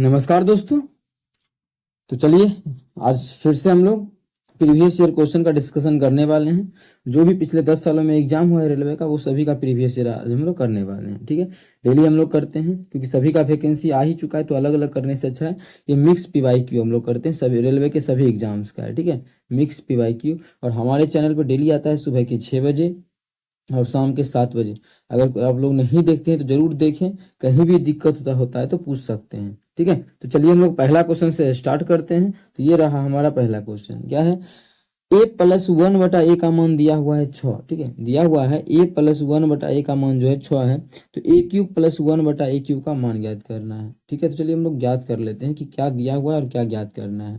नमस्कार दोस्तों। तो चलिए आज फिर से हम लोग प्रीवियस ईयर क्वेश्चन का डिस्कशन करने वाले हैं। जो भी पिछले 10 सालों में एग्जाम हुआ है रेलवे का, वो सभी का प्रीवियस ईयर आज हम लोग करने वाले हैं। ठीक है, डेली हम लोग करते हैं क्योंकि सभी का वैकेंसी आ ही चुका है, तो अलग अलग करने से अच्छा है ये मिक्स PYQ हम लोग करते हैं। सभी रेलवे के सभी एग्जाम्स का है। ठीक है, मिक्स PYQ। और हमारे चैनल पर डेली आता है सुबह के 6 बजे और शाम के 7 बजे। अगर आप लोग नहीं देखते हैं तो जरूर देखें, कहीं भी दिक्कत होता है तो पूछ सकते हैं। ठीक है, तो चलिए हम लोग पहला क्वेश्चन से स्टार्ट करते हैं। तो ये रहा हमारा पहला क्वेश्चन, क्या है? a+1/a का मान दिया हुआ है 6। ठीक है, दिया हुआ है a+1/a का मान जो है 6 है। तो a³ + 1/a³ का मान ज्ञात करना है। ठीक है, तो चलिए हम लोग ज्ञात कर लेते हैं कि क्या दिया हुआ है और क्या ज्ञात करना है।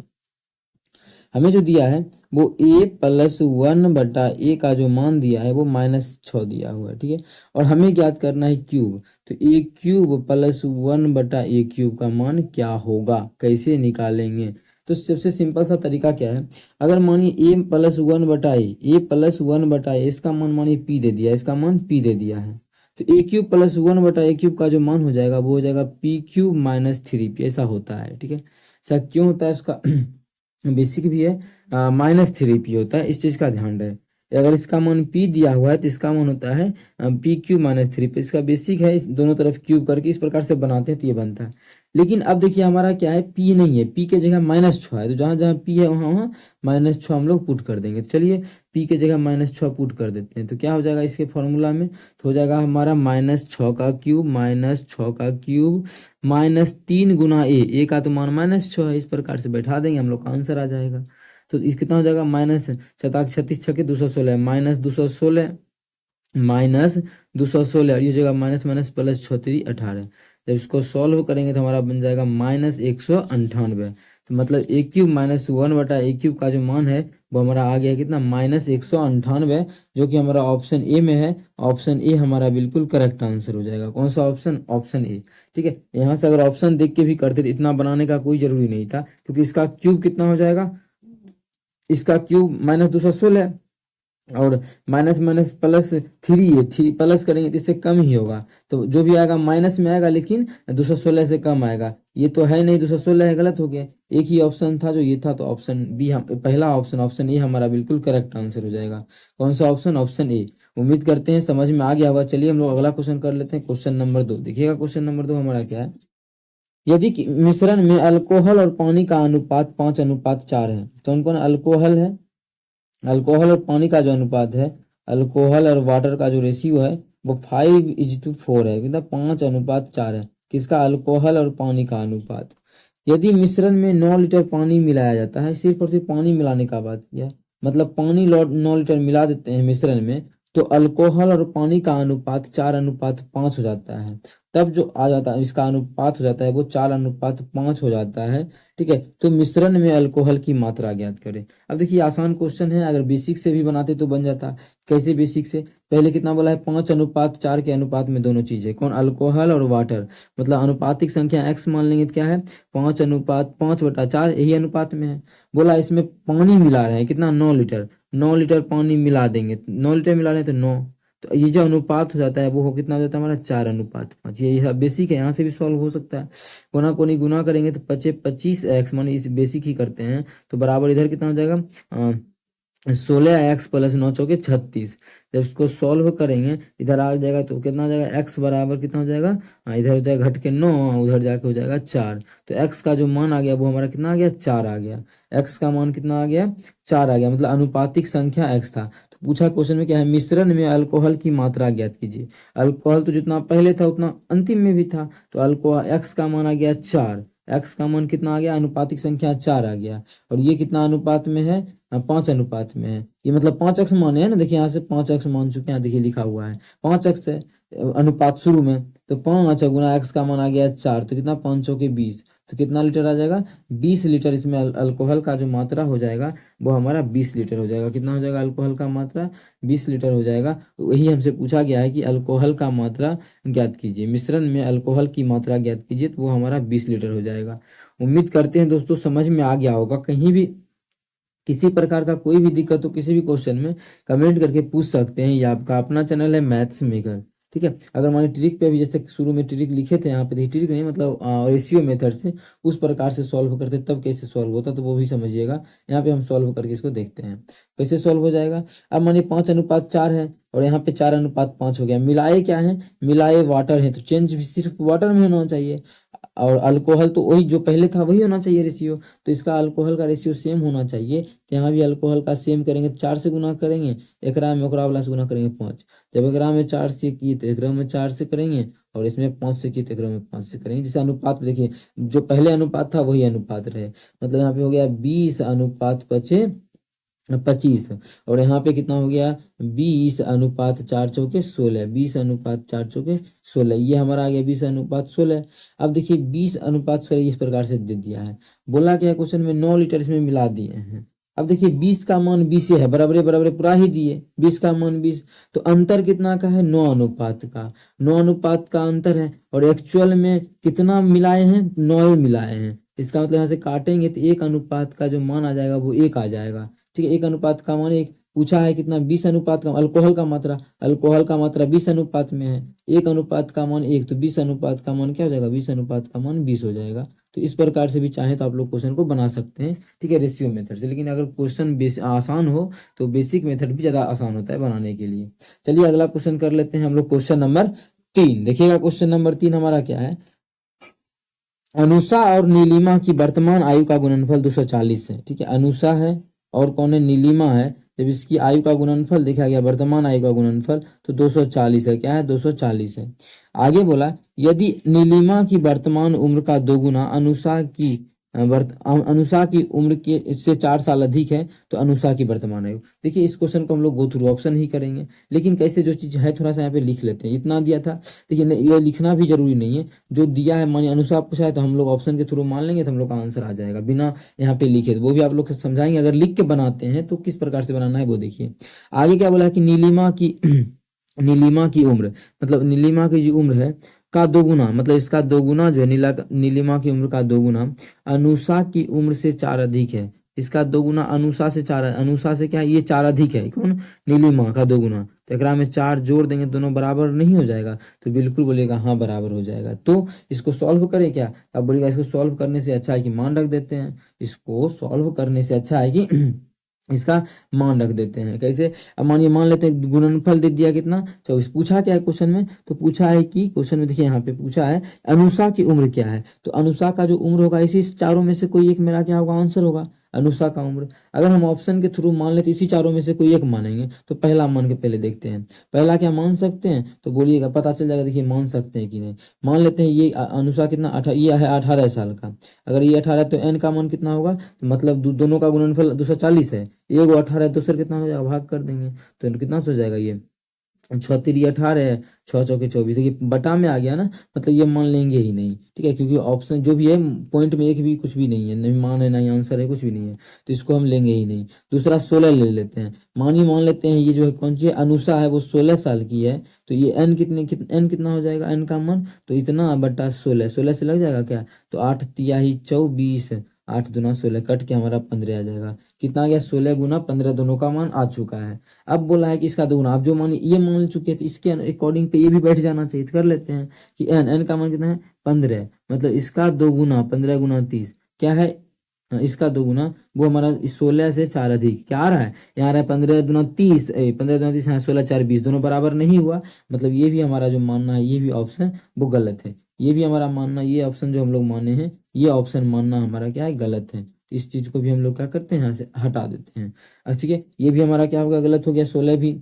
हमें जो दिया है वो a+1/a का जो मान दिया है वो -6 दिया हुआ है। ठीक है, और हमें ज्ञात करना है क्यूब। तो a³ + 1/a³ का मान क्या होगा, कैसे निकालेंगे? तो सबसे सिंपल सा तरीका क्या है, अगर मानिए a+1/a इसका मान मानिए p दे दिया, इसका मान p दे दिया है, तो a³ + 1/a³ का जो मान हो जाएगा वो हो जाएगा p³ - 3p। ऐसा होता है। ठीक है, ऐसा क्यों होता है उसका बेसिक भी है, -3p होता है, इस चीज का ध्यान रहे। अगर इसका मान p दिया हुआ है तो इसका मान होता है pq - 3p। इसका बेसिक है, इस दोनों तरफ क्यूब करके इस प्रकार से बनाते हैं तो ये बनता है। लेकिन अब देखिए हमारा क्या है, p नहीं है, p के जगह -6 है, तो जहां जहां p है वहां वहां -6 हम लोग पुट कर देंगे। तो चलिए p के जगह -6 पुट कर देते हैं, तो क्या हो जाएगा इसके फॉर्मूला में? तो हो जाएगा हमारा -6 का क्यूब -3 गुना a का तो मान -6 है, इस प्रकार से बैठा देंगे हम लोग का आंसर आ जाएगा। तो इस कितना हो जाएगा, -36 × 216 -216 और ये जगह माइनस माइनस प्लस 6×3 = 18। जब इसको सॉल्व करेंगे तो हमारा बन जाएगा -198। तो मतलब a³ - 1/a³ का जो मान है वो हमारा आ गया कितना, -198, जो कि हमारा ऑप्शन ए में है। ऑप्शन ए हमारा बिल्कुल करेक्ट आंसर हो जाएगा। कौन सा ऑप्शन? Option A. ठीक है, यहाँ से अगर ऑप्शन देख के भी करते तो इतना बनाने का कोई जरूरी नहीं था, क्योंकि इसका क्यूब कितना हो जाएगा, इसका क्यूब -216 और माइनस माइनस प्लस 3 है, 3 प्लस करेंगे तो इससे कम ही होगा। तो जो भी आएगा माइनस में आएगा, लेकिन 216 से कम आएगा। ये तो है नहीं, 216 है, गलत हो गया। एक ही ऑप्शन था जो ये था, तो ऑप्शन बी, हम पहला ऑप्शन ऑप्शन ए हमारा बिल्कुल करेक्ट आंसर हो जाएगा। कौन सा ऑप्शन? Option A. उम्मीद करते हैं समझ में आ गया होगा। चलिए हम लोग अगला क्वेश्चन कर लेते हैं, क्वेश्चन नंबर 2। देखिएगा क्वेश्चन नंबर 2 हमारा क्या है, यदि मिश्रण में अल्कोहल और पानी का अनुपात 5:4 है। कौन कौन अल्कोहल है? अल्कोहल और पानी का जो अनुपात है, अल्कोहल और वाटर का जो रेशियो है वो 5:4 है, मतलब 5:4 है। किसका? अल्कोहल और पानी का अनुपात। यदि मिश्रण में 9 लीटर पानी मिलाया जाता है, सिर्फ और सिर्फ पानी मिलाने का बात किया है, मतलब पानी 9 लीटर मिला देते हैं मिश्रण में, तो अल्कोहल और पानी का अनुपात 4:5 हो जाता है। तब जो आ जाता है इसका अनुपात हो जाता है वो 4:5 हो जाता है। ठीक है, तो मिश्रण में अल्कोहल की मात्रा ज्ञात करें। अब देखिए आसान क्वेश्चन है, अगर बेसिक से भी बनाते तो बन जाता। कैसे बेसिक से? पहले कितना बोला है, 5:4 के अनुपात में दोनों चीजें, कौन? अल्कोहल और वाटर। मतलब अनुपातिक संख्या x मान लेंगे तो क्या है, 5:5/4, यही अनुपात में है। बोला इसमें पानी मिला रहे हैं, कितना? 9 लीटर। 9 लीटर पानी मिला देंगे, 9 लीटर मिला रहे हैं तो 9, तो ये जो अनुपात हो जाता है वो कितना हो जाता है हमारा, 4:5। ये बेसिक है, यहाँ से भी सॉल्व हो सकता है। कोना कोनी गुना करेंगे तो 25x, मान इस बेसिक ही करते हैं, तो बराबर इधर कितना हो जाएगा, 16x + 9 × 36। जब इसको सॉल्व करेंगे इधर आ जाएगा तो कितना हो जाएगा, x बराबर कितना हो जाएगा, इधर हो जाएगा घट के 9, उधर जाके हो जाएगा 4। तो x का जो मान आ गया वो हमारा कितना आ गया, 4 आ गया। x का मान कितना आ गया, 4 आ गया, मतलब अनुपातिक संख्या x था। तो पूछा क्वेश्चन में क्या है, मिश्रण में अल्कोहल की मात्रा ज्ञात कीजिए। अल्कोहल तो जितना पहले था उतना अंतिम में भी था, तो अल्कोहल x का मान आ गया 4। x का मान कितना आ गया, अनुपातिक संख्या 4 आ गया। और ये कितना अनुपात में है, 5 अनुपात में है। ये मतलब 5x माने है ना, देखिए यहाँ से 5x मान चुके हैं, यहाँ देखिए लिखा हुआ है 5x है अनुपात शुरू में, तो 5 गुना x का मान आ गया 4, तो कितना, 5 चौके 20, तो कितना लीटर आ जाएगा, 20 लीटर। इसमें अल्कोहल का जो मात्रा हो जाएगा वो हमारा 20 लीटर हो जाएगा। कितना हो जाएगा अल्कोहल का मात्रा, 20 लीटर हो जाएगा। वही हमसे पूछा गया है कि अल्कोहल का मात्रा ज्ञात कीजिए, मिश्रण में अल्कोहल की मात्रा ज्ञात कीजिए, तो वो हमारा 20 लीटर हो जाएगा। उम्मीद करते हैं दोस्तों समझ में आ गया होगा। कहीं भी किसी प्रकार का कोई भी दिक्कत हो किसी भी क्वेश्चन में, कमेंट करके पूछ सकते हैं। ये आपका अपना चैनल है मैथ्स मेकर। ठीक है। अगर मानिए ट्रिक पे भी जैसे शुरू में ट्रिक लिखे थे, यहाँ पे देखिए ट्रिक नहीं मतलब रेशियो मेथड से उस प्रकार से सॉल्व करते तब कैसे सॉल्व होता तो वो भी समझिएगा। यहाँ पे हम सॉल्व करके इसको देखते हैं कैसे सॉल्व हो जाएगा। अब मानिए 5:4 है और यहाँ पे 4:5 हो गया, मिलाए क्या है, मिलाए वाटर है, तो चेंज भी सिर्फ वाटर में होना चाहिए और अल्कोहल तो वही जो पहले था वही होना चाहिए रेशियो, तो इसका अल्कोहल का रेशियो सेम होना चाहिए। तो यहाँ भी अल्कोहल का सेम करेंगे, 4 से गुना करेंगे, एकरा में ओकरा वाला से गुना करेंगे 5। जब एकरा में 4 से किए तो एकरा में 4 से करेंगे और इसमें 5 से किए तो एकरा में 5 से करेंगे। जैसे अनुपात देखिए जो पहले अनुपात था वही अनुपात रहे, मतलब यहाँ पे हो गया 20:25 और यहाँ पे कितना हो गया 20:4 × 4 = 16, 20:4 × 16, ये हमारा आ गया 20:16। अब देखिए 20:16 इस प्रकार से दे दिया है, बोला क्या क्वेश्चन में 9 लीटर इसमें मिला दिए हैं। अब देखिए 20 का मान 20 है, बराबरे बराबरे पूरा ही दिए, 20 का मान 20, तो अंतर कितना का है 9 अनुपात का, 9 अनुपात का अंतर है और एक्चुअल में कितना मिलाए हैं 9 मिलाए हैं। इसका मतलब यहाँ से काटेंगे तो 1 अनुपात का जो मान आ जाएगा वो 1 आ जाएगा। ठीक है, 1 अनुपात का मान 1 पूछा है कितना 20 अनुपात का, अल्कोहल का मात्रा, अल्कोहल का मात्रा 20 अनुपात में है, 1 अनुपात का मान 1 तो 20 अनुपात का मान क्या हो जाएगा, 20 अनुपात का मान 20 हो जाएगा। तो इस प्रकार से भी चाहे तो आप लोग क्वेश्चन को बना सकते हैं, ठीक है, रेशियो मेथड से। लेकिन अगर क्वेश्चन आसान हो तो बेसिक मेथड भी ज़्यादा आसान होता है बनाने के लिए। चलिए अगला क्वेश्चन कर लेते हैं हम लोग, क्वेश्चन नंबर 3 देखिएगा। क्वेश्चन नंबर 3 हमारा क्या है, अनुषा और नीलिमा की वर्तमान आयु का गुणनफल 240 है। ठीक है, अनुषा है और कौन है, नीलिमा है। जब इसकी आयु का गुणनफल देखा गया, वर्तमान आयु का गुणनफल तो 240 है, क्या है 240 है। आगे बोला यदि नीलिमा की वर्तमान उम्र का दोगुना अनुषा की उम्र के इससे 4 साल अधिक है तो अनुषा की वर्तमान आयु। देखिए इस क्वेश्चन को हम लोग गो थ्रू ऑप्शन ही करेंगे, लेकिन कैसे जो चीज़ है थोड़ा सा यहाँ पे लिख लेते हैं। इतना दिया था, देखिए ये लिखना भी जरूरी नहीं है, जो दिया है मानिए अनुषा पूछा है तो हम लोग ऑप्शन के थ्रू मान लेंगे तो हम लोग का आंसर आ जाएगा बिना यहाँ पे लिखे, तो वो भी आप लोग समझाएंगे। अगर लिख के बनाते हैं तो किस प्रकार से बनाना है वो देखिए। आगे क्या बोला है कि नीलिमा की नीलिमा की उम्र, मतलब नीलिमा की जो उम्र है का दोगुना, मतलब इसका दोगुना जो है नीलिमा की उम्र का दोगुना अनुषा की उम्र से 4 अधिक है। इसका दोगुना अनुषा से 4, अनुषा से क्या है ये 4 अधिक है, कौन, नीलिमा का दोगुना, तो एकरा में 4 जोड़ देंगे दोनों बराबर नहीं हो जाएगा, तो बिल्कुल बोलेगा हाँ बराबर हो जाएगा। तो इसको सॉल्व करें क्या, अब बोलेगा इसको सॉल्व करने से अच्छा है कि मान रख देते हैं, इसको सॉल्व करने से अच्छा है कि इसका मान रख देते हैं। कैसे, अब मानिए मान लेते हैं गुणनफल दे दिया कितना 24, पूछा क्या है क्वेश्चन में, तो पूछा है कि क्वेश्चन में देखिए यहाँ पे पूछा है अनुषा की उम्र क्या है, तो अनुषा का जो उम्र होगा इसी चारों में से कोई एक मेरा क्या होगा आंसर होगा, अनुषा का उम्र। अगर हम ऑप्शन के थ्रू मान लेते इसी चारों में से कोई एक मानेंगे तो पहला मान के पहले देखते हैं, पहला क्या मान सकते हैं, तो बोलिएगा पता चल जाएगा। देखिए मान सकते हैं कि नहीं, मान लेते हैं ये अनुषा कितना ये है 18 साल का, अगर ये 18 तो एन का मान कितना होगा, तो मतलब दोनों का गुणनफल 240 है, एगो 18 है दूसर कितना हो जाएगा भाग कर देंगे तो कितना हो जाएगा ये 6×3 18 है, 6×4 24, देखिए बटा में आ गया ना, मतलब ये मान लेंगे ही नहीं। ठीक है, क्योंकि ऑप्शन जो भी है पॉइंट में एक भी कुछ भी नहीं है, नहीं मान है नहीं आंसर है कुछ भी नहीं है, तो इसको हम लेंगे ही नहीं। दूसरा 16 ले लेते हैं, मान लेते हैं ये जो है कौन सी है अनुषा है वो 16 साल की है, तो ये एन एन कितना हो जाएगा, एन का मान तो इतना बटा 16, 16 से लग जाएगा क्या, तो 8 तिहाई 24, 8 दूना 16 कट के हमारा 15 आ जाएगा, कितना आ गया 16 गुना 15, दोनों का मान आ चुका है। अब बोला है कि इसका दोगुना, आप जो मान ये मान चुके हैं तो इसके अकॉर्डिंग पे ये भी बैठ जाना चाहिए, तो कर लेते हैं कि एन का मान कितना है 15, मतलब इसका दोगुना 15 गुना 30 क्या है, इसका दोगुना वो हमारा 16 से 4 अधिक क्या आ रहा है, यहाँ आ रहा है 15 दूना 30, 15 दूना 30, हाँ 16 4 20, दोनों बराबर नहीं हुआ, मतलब ये भी हमारा जो मानना है ये भी ऑप्शन वो गलत है। ये भी हमारा मानना, ये ऑप्शन जो हम लोग माने हैं ये ऑप्शन मानना हमारा क्या है गलत है, इस चीज को भी हम लोग क्या करते हैं यहाँ से हटा देते हैं। अब ठीक है, ये भी हमारा क्या होगा गलत हो गया, 16 भी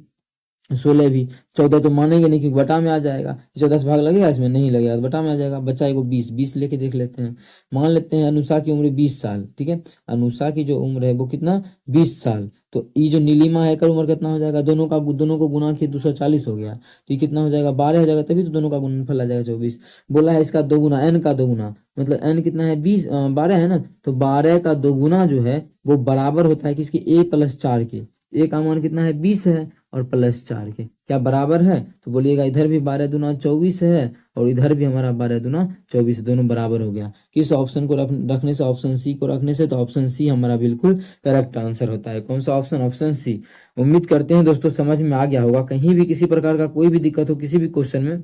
14 तो मानेंगे नहीं क्योंकि बटा में आ जाएगा, 14 से भाग लगेगा इसमें नहीं लगेगा तो बटा में आ जाएगा, बचा एगो 20 लेके देख लेते हैं। मान लेते हैं अनुषा की उम्र 20 साल, ठीक है, अनुषा की जो उम्र है वो कितना 20 साल, तो ये जो नीलिमा है कर उम्र कितना हो जाएगा, दोनों को गुना किए 240 हो गया, तो ये कितना हो जाएगा 12 हो जाएगा, तभी तो दोनों का गुणनफल आ जाएगा 24। बोला है इसका दोगुना, एन का दोगुना, मतलब एन कितना है 12 है ना, तो 12 का दोगुना जो है वो बराबर होता है किसके, a + 4 के, ए का मान कितना है 20 है और +4 के क्या बराबर है, तो बोलिएगा इधर भी 12 दूना 24 है और इधर भी हमारा 12 दूना 24, दोनों बराबर हो गया। किस ऑप्शन को रखने से, ऑप्शन सी को रखने से, तो ऑप्शन सी हमारा बिल्कुल करेक्ट आंसर होता है। कौन सा ऑप्शन, ऑप्शन सी। उम्मीद करते हैं दोस्तों समझ में आ गया होगा। कहीं भी किसी प्रकार का कोई भी दिक्कत हो किसी भी क्वेश्चन में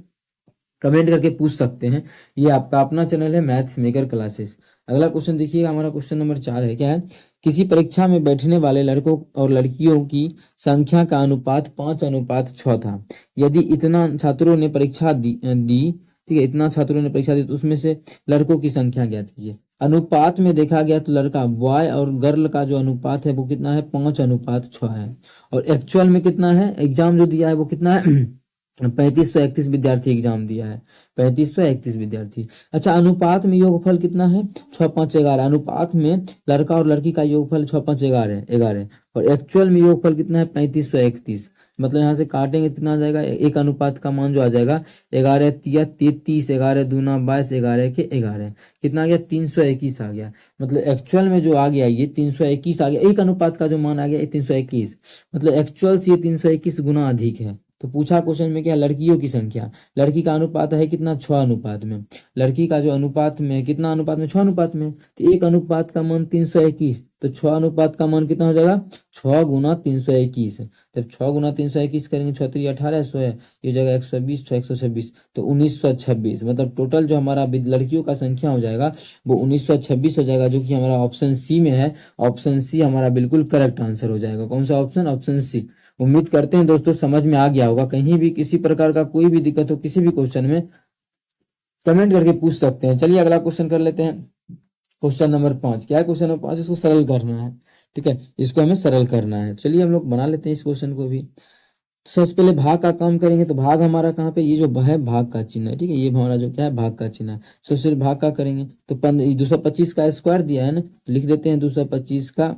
कमेंट करके पूछ सकते हैं। ये आपका अपना चैनल है मैथ्स मेकर क्लासेस। अगला क्वेश्चन देखिएगा, हमारा क्वेश्चन नंबर 4 है, क्या है, किसी परीक्षा में बैठने वाले लड़कों और लड़कियों की संख्या का अनुपात 5:6 था। यदि इतना छात्रों ने परीक्षा दी ठीक है, इतना छात्रों ने परीक्षा दी तो उसमें से लड़कों की संख्या ज्ञात कीजिए। अनुपात में देखा गया तो लड़का बॉय और गर्ल का जो अनुपात है वो कितना है, 5:6 है। और एक्चुअल में कितना है, एग्जाम जो दिया है वो कितना है 3531 विद्यार्थी एग्जाम दिया है, 3531 विद्यार्थी। अच्छा, अनुपात में योगफल कितना है, 6, 5, 11। अनुपात में लड़का और लड़की का योगफल 6, 5, 11 और एक्चुअल में योगफल कितना है 3531। मतलब यहाँ से काटेंगे कितना आ जाएगा, एक अनुपात का मान जो आ जाएगा 11×3 = 33, 11×2 = 22, 11×11 कितना आ गया 321 आ गया। मतलब एक्चुअल में जो आ गया ये 321 आ गया, एक अनुपात का जो मान आ गया 321, मतलब एक्चुअल से ये 321 गुना अधिक है। तो पूछा क्वेश्चन में क्या, लड़कियों की संख्या, लड़की का अनुपात है कितना 6 अनुपात में, लड़की का जो अनुपात में कितना अनुपात में 6 अनुपात में, तो एक अनुपात का मान 321, तो 6 अनुपात का मान कितना हो जाएगा 6 × 321। जब 6 × 321 करेंगे 6×3 = 1800 है, ये जगह 120, 6 126 तो 1926। मतलब टोटल जो हमारा लड़कियों का संख्या हो जाएगा वो 1926 हो जाएगा, जो कि हमारा ऑप्शन सी में है। ऑप्शन सी हमारा बिल्कुल करेक्ट आंसर हो जाएगा। कौन सा ऑप्शन, ऑप्शन सी। उम्मीद करते हैं दोस्तों समझ में आ गया होगा। कहीं भी किसी प्रकार का कोई भी दिक्कत हो किसी भी क्वेश्चन में कमेंट करके पूछ सकते हैं। चलिए अगला क्वेश्चन कर लेते हैं। क्वेश्चन नंबर 5, क्या है क्वेश्चन नंबर 5, इसको सरल करना है। ठीक है, इसको हमें सरल करना है। चलिए हम लोग बना लेते हैं इस क्वेश्चन को भी। तो सबसे पहले भाग का काम करेंगे, तो भाग हमारा कहाँ पे, ये जो है भाग का चिन्ह है। ठीक है, ये हमारा जो क्या है भाग का चिन्ह है। सबसे पहले भाग का करेंगे तो 225 का स्क्वायर दिया है ना, तो लिख देते हैं 225 का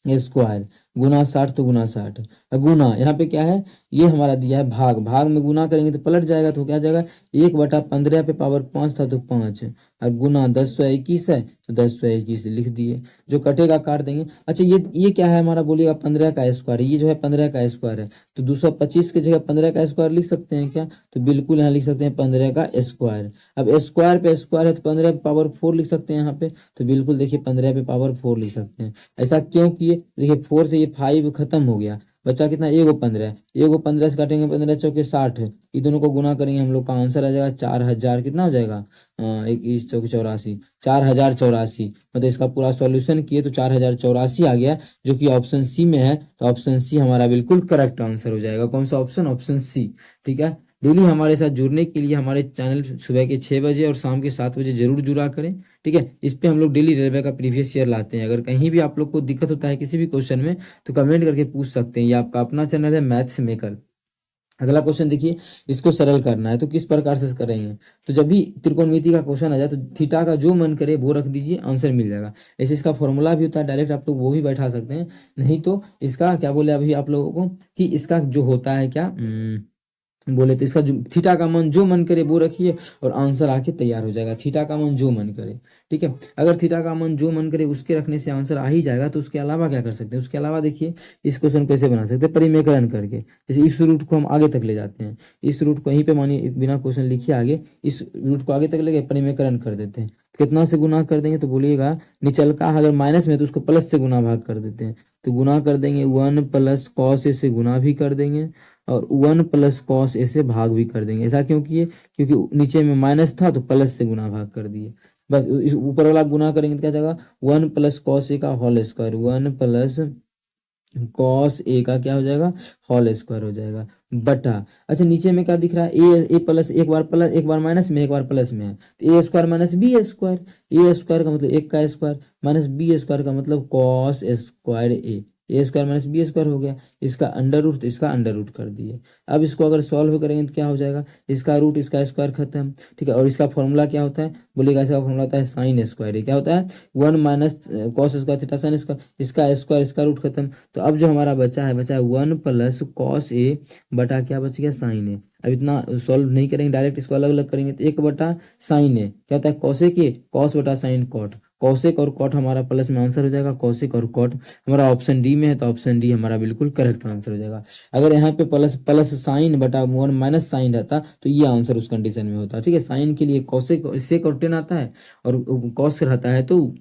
स्क्वायर गुना 60, तो गुना 60 गुना यहाँ पे क्या है, ये हमारा दिया है भाग, भाग में गुना करेंगे तो पलट जाएगा, तो क्या आ जाएगा 1/15 पे पावर 5 था तो 5 और गुना 1021 है तो 1021 लिख दिए। जो कटेगा काट देंगे। अच्छा, ये क्या है हमारा, बोलिएगा 15 का स्क्वायर, ये जो है 15 का स्क्वायर है, तो 225 की जगह 15 का स्क्वायर लिख सकते हैं क्या, तो बिल्कुल यहाँ लिख सकते हैं 15 का स्क्वायर। अब स्क्वायर पे स्क्वायर है तो 15 पे पावर 4 लिख सकते हैं यहाँ पे, तो बिल्कुल देखिए 15 पे पावर 4 लिख सकते हैं। ऐसा क्यों किए, देखिए 4 से ये 5 खत्म हो गया, बचा कितना, 1×15, 1×15 से काटेंगे 15 चौके 60, ये दोनों को गुना करेंगे हम लोग का आंसर आ जाएगा 4000, कितना हो जाएगा 21 चौके 84, 4084। मतलब इसका पूरा सॉल्यूशन किए तो 4084 आ गया, जो कि ऑप्शन सी में है। तो ऑप्शन सी हमारा बिल्कुल करेक्ट आंसर हो जाएगा। कौन सा ऑप्शन, ऑप्शन सी। ठीक है, डेली हमारे साथ जुड़ने के लिए हमारे चैनल सुबह के 6 बजे और शाम के 7 बजे जरूर जुड़ा करें। ठीक है, इस पे हम लोग डेली रेलवे का प्रीवियस ईयर लाते हैं। अगर कहीं भी आप लोग को दिक्कत होता है किसी भी क्वेश्चन में तो कमेंट करके पूछ सकते हैं। ये आपका अपना चैनल है मैथ्स मेकर। अगला क्वेश्चन देखिए, इसको सरल करना है तो किस प्रकार से करेंगे, तो जब भी त्रिकोणमिति का क्वेश्चन आ जाए तो थीटा का जो मन करे वो रख दीजिए, आंसर मिल जाएगा। ऐसे इसका फॉर्मूला भी होता है, डायरेक्ट आप लोग वो भी बैठा सकते हैं। नहीं तो इसका क्या बोले अभी आप लोगों को कि इसका जो होता है क्या बोले तो इसका जो थीटा का मन जो मन करे वो रखिए और आंसर आके तैयार हो जाएगा। थीटा का मन जो मन करे, ठीक है। अगर थीटा का मन जो मन करे उसके रखने से आंसर आ ही जाएगा, तो उसके अलावा क्या कर सकते हैं, उसके अलावा देखिए इस क्वेश्चन कैसे बना सकते हैं, परिमेयकरण करके। जैसे इस रूट को हम आगे तक ले जाते हैं, इस रूट को यहीं पे मानिए बिना क्वेश्चन लिखिए आगे, इस रूट को आगे तक लेके परिमेयकरण कर देते हैं। कितना से गुना कर देंगे, तो बोलिएगा निचल का अगर माइनस में तो उसको प्लस से गुना भाग कर देते हैं, तो गुना कर देंगे 1 + cos a से गुना भी कर देंगे और 1 + cos a से भाग भी कर देंगे। ऐसा क्यों किए, क्योंकि नीचे में माइनस था तो प्लस से गुना भाग कर दिए। बस इस ऊपर वाला गुना करेंगे तो क्या जाएगा 1 + cos a का होल स्क्वायर, 1 + cos a का क्या हो जाएगा होल स्क्वायर हो जाएगा बटा। अच्छा, नीचे में क्या दिख रहा है, ए प्लस, एक बार माइनस में एक बार प्लस में है, तो a² - b², a² का मतलब 1 का स्क्वायर माइनस b² का मतलब cos स्क्वायर a² - b² हो गया। इसका अंडर रूट तो इसका अंडर रूट कर दिए। अब इसको अगर सॉल्व करेंगे तो क्या हो जाएगा, इसका रूट इसका स्क्वायर खत्म, ठीक है। और इसका फॉर्मूला क्या होता है, बोलिएगा इसका फॉर्मूला होता है साइन स्क्वायर। ये क्या होता है 1 - cos square theta sine square, इसका स्क्वायर इसका रूट खत्म। तो अब जो हमारा बचा है 1 + cos a बटा क्या बच गया साइन a। अब इतना सॉल्व नहीं करेंगे, डायरेक्ट इसको अलग अलग करेंगे तो 1 बटा साइन a क्या होता है cos a के cos बटा साइन cot, कौशिक और कॉट हमारा प्लस में आंसर हो जाएगा, कौशिक और कॉट हमारा ऑप्शन डी में है, तो ऑप्शन डी हमारा बिल्कुल करेक्ट आंसर हो जाएगा। अगर यहाँ पे प्लस प्लस साइन बटा वन माइनस साइन रहता तो ये आंसर उस कंडीशन में होता। ठीक है, साइन के लिए कौशिक सेक और टेन आता है, और कॉस रहता है तो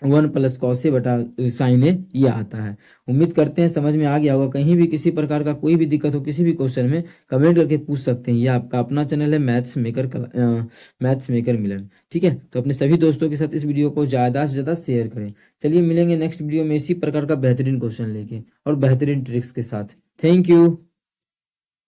वन प्लस कॉस ए बटा साइन ए ये आता है। उम्मीद करते हैं समझ में आ गया होगा। कहीं भी किसी प्रकार का कोई भी दिक्कत हो किसी भी क्वेश्चन में कमेंट करके पूछ सकते हैं। ये आपका अपना चैनल है मैथ्स मेकर मिलन। ठीक है, तो अपने सभी दोस्तों के साथ इस वीडियो को ज़्यादा से ज़्यादा शेयर करें। चलिए मिलेंगे नेक्स्ट वीडियो में इसी प्रकार का बेहतरीन क्वेश्चन लेके और बेहतरीन ट्रिक्स के साथ। Thank you.